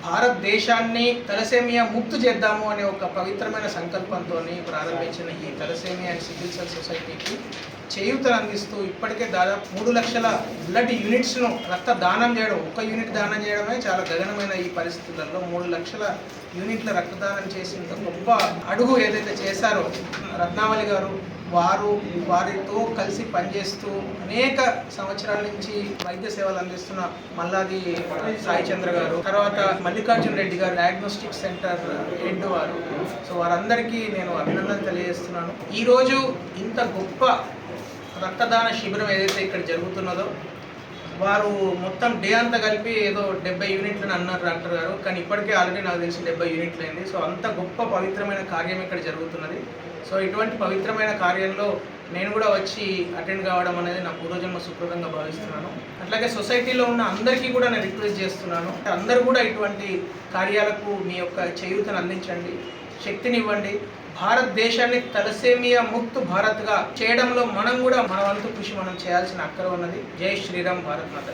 భారతదేశాన్ని తలసేమియా ముక్తు చేద్దాము అనే ఒక పవిత్రమైన సంకల్పంతో ప్రారంభించిన ఈ తలసేమియా అండ్ సికిల్ సెల్ సొసైటీకి చేయూతను అందిస్తూ ఇప్పటికే దాదాపు 3 లక్షల బ్లడ్ యూనిట్స్ను రక్తదానం చేయడం, ఒక్క యూనిట్ దానం చేయడమే చాలా గగనమైన ఈ పరిస్థితులలో 3 లక్షల యూనిట్ల రక్తదానం చేసినంత గొప్ప అడుగు ఏదైతే చేశారో రత్నావళి గారు, వారితో కలిసి పనిచేస్తూ అనేక సంవత్సరాల నుంచి వైద్య సేవలు అందిస్తున్న మల్లాది సాయి చంద్ర గారు, తర్వాత మల్లికార్జున రెడ్డి గారు డయాగ్నోస్టిక్ సెంటర్ హెడ్ వారు. సో వారందరికీ నేను అభినందనలు తెలియజేస్తున్నాను. ఈరోజు ఇంత గొప్ప రక్తదాన శిబిరం ఏదైతే ఇక్కడ జరుగుతున్నదో, వారు మొత్తం డే అంతా కలిపి ఏదో 70 యూనిట్లని అన్నారు డాక్టర్ గారు, కానీ ఇప్పటికే ఆల్రెడీ నాకు తెలిసి 70 యూనిట్లు అయింది. సో అంత గొప్ప పవిత్రమైన కార్యం ఇక్కడ జరుగుతున్నది. సో ఇటువంటి పవిత్రమైన కార్యంలో నేను కూడా వచ్చి అటెండ్ కావడం అనేది నా పూర్వజన్మ సుకృతంగా భావిస్తున్నాను. అట్లాగే సొసైటీలో ఉన్న అందరికీ కూడా నేను రిక్వెస్ట్ చేస్తున్నాను, అందరూ కూడా ఇటువంటి కార్యాలకు మీ యొక్క చేయూతను అందించండి, శక్తినివ్వండి. భారతదేశాన్ని తలసేమియా ముక్త్ భారత్గా చేయడంలో మనం కూడా మన వంతు కృషి మనం చేయాల్సిన అక్కర ఉన్నది. జై శ్రీరామ్, భారత్ మాత.